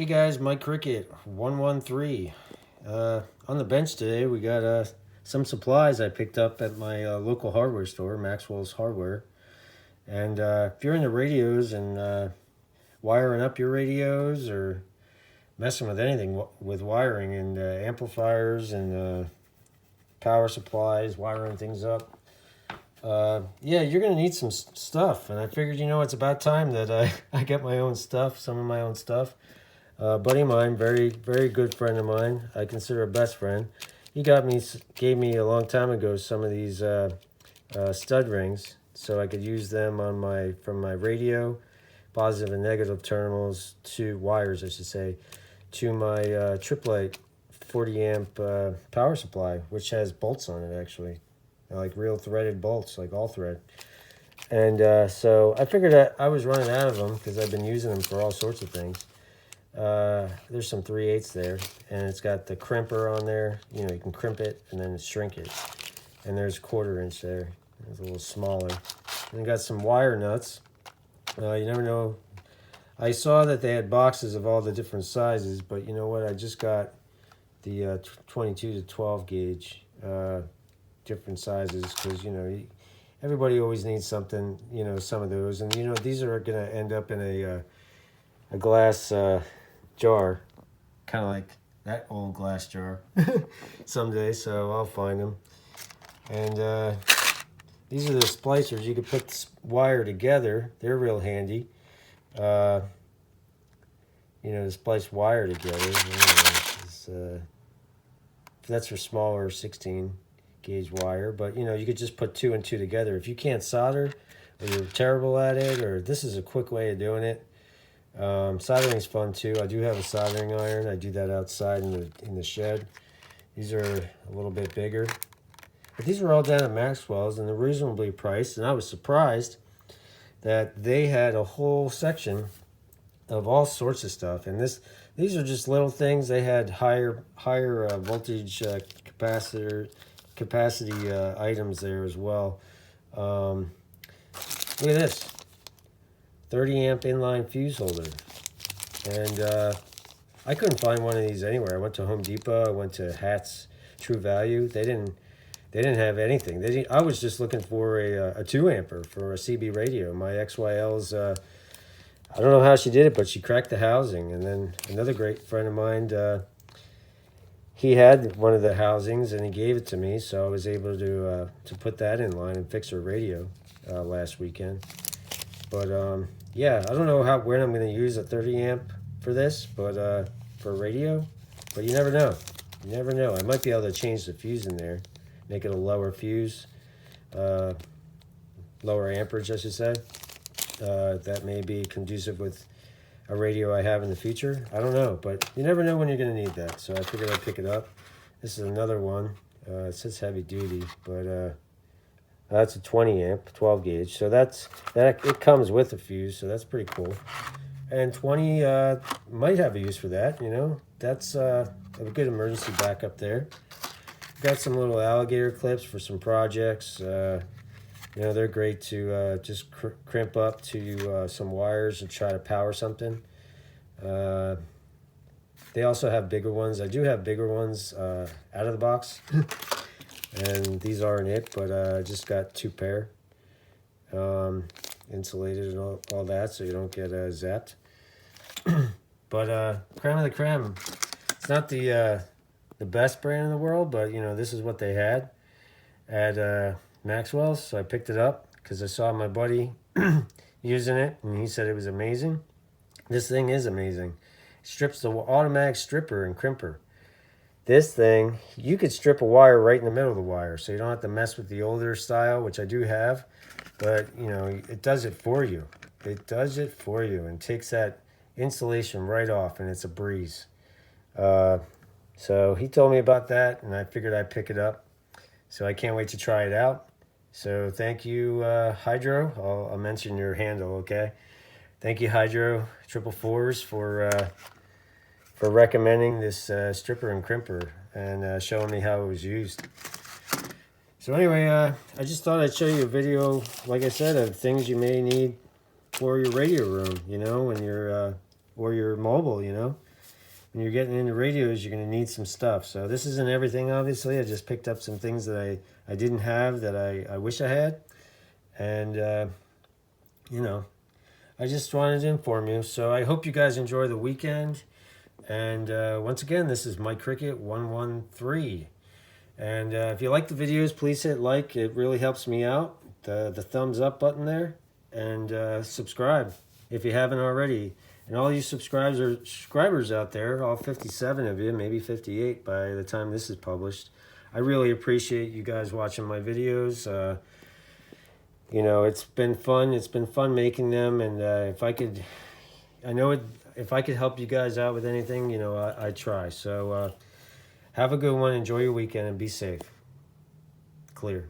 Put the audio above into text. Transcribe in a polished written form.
Hey guys, Mike Cricket 113. On the bench today, we got some supplies I picked up at my local hardware store, Maxwell's Hardware. And if you're into radios and wiring up your radios or messing with anything with wiring and amplifiers and power supplies, wiring things up, yeah, you're going to need some stuff. And I figured, it's about time that I get my own stuff, some of my own stuff. Buddy of mine, very, very good friend of mine. I consider a best friend. He gave me a long time ago some of these stud rings, so I could use them from my radio, positive and negative terminals to wires, I should say, to my trip light 40 amp power supply, which has bolts on it actually, like real threaded bolts, like all thread. And so I figured that I was running out of them because I've been using them for all sorts of things. There's some 3/8 there, and it's got the crimper on there. You can crimp it and then shrink it. And there's 1/4 inch there. It's a little smaller. And got some wire nuts. You never know. I saw that they had boxes of all the different sizes, but you know what? I just got the 22 to 12 gauge different sizes because everybody always needs something. Some of those, and these are gonna end up in a glass jar, kind of like that old glass jar someday, so I'll find them. And these are the splicers. You can put this wire together. They're real handy. To splice wire together. That's for smaller 16 gauge wire, but you could just put 2 and 2 together. If you can't solder, or you're terrible at it, or this is a quick way of doing it. Soldering is fun too. I do have a soldering iron. I do that outside in the shed. These are a little bit bigger, but these are all down at Maxwell's and they're reasonably priced. And I was surprised that they had a whole section of all sorts of stuff. And these are just little things. They had higher voltage capacity items there as well. Look at this. 30 amp inline fuse holder, and I couldn't find one of these anywhere. I went to Home Depot, I went to Hat's True Value. They didn't have anything. I was just looking for a 2 amper for a CB radio. My XYL's I don't know how she did it, but she cracked the housing. And then another great friend of mine, he had one of the housings and he gave it to me, so I was able to put that in line and fix her radio last weekend. But yeah, I don't know when I'm going to use a 30 amp for this, but for radio. But you never know. You never know. I might be able to change the fuse in there, make it a lower fuse, lower amperage, I should say. That may be conducive with a radio I have in the future. I don't know, but you never know when you're going to need that. So I figured I'd pick it up. This is another one. It says heavy duty, but that's a 20 amp, 12 gauge. So it comes with a fuse, so that's pretty cool. And 20 might have a use for that, That's a good emergency backup there. Got some little alligator clips for some projects. They're great to just crimp up to some wires and try to power something. They also have bigger ones. I do have bigger ones out of the box. And these aren't it, but I just got 2 pair, insulated and all that, so you don't get zapped. But creme of the creme. It's not the best brand in the world, but this is what they had at Maxwell's, so I picked it up because I saw my buddy using it, and he said it was amazing. This thing is amazing. It strips the automatic stripper and crimper. This thing, you could strip a wire right in the middle of the wire, so you don't have to mess with the older style, which I do have, but it does it for you. It does it for you and takes that insulation right off, and it's a breeze. So he told me about that, and I figured I'd pick it up. So I can't wait to try it out. So thank you, Hydro. I'll mention your handle, okay? Thank you, Hydro 444s, for recommending this stripper and crimper and showing me how it was used. So anyway, I just thought I'd show you a video, like I said, of things you may need for your radio room, when you're or your mobile, when you're getting into radios, you're going to need some stuff. So this isn't everything, obviously. I just picked up some things that I didn't have that I wish I had. And, you know, I just wanted to inform you. So I hope you guys enjoy the weekend. And once again, this is Mike Cricket 113. And if you like the videos, please hit like. It really helps me out. The thumbs up button there. And subscribe if you haven't already. And all you subscribers out there, all 57 of you, maybe 58 by the time this is published, I really appreciate you guys watching my videos. You know, it's been fun. It's been fun making them. And if I could help you guys out with anything, you know, I try. So have a good one. Enjoy your weekend and be safe. Clear.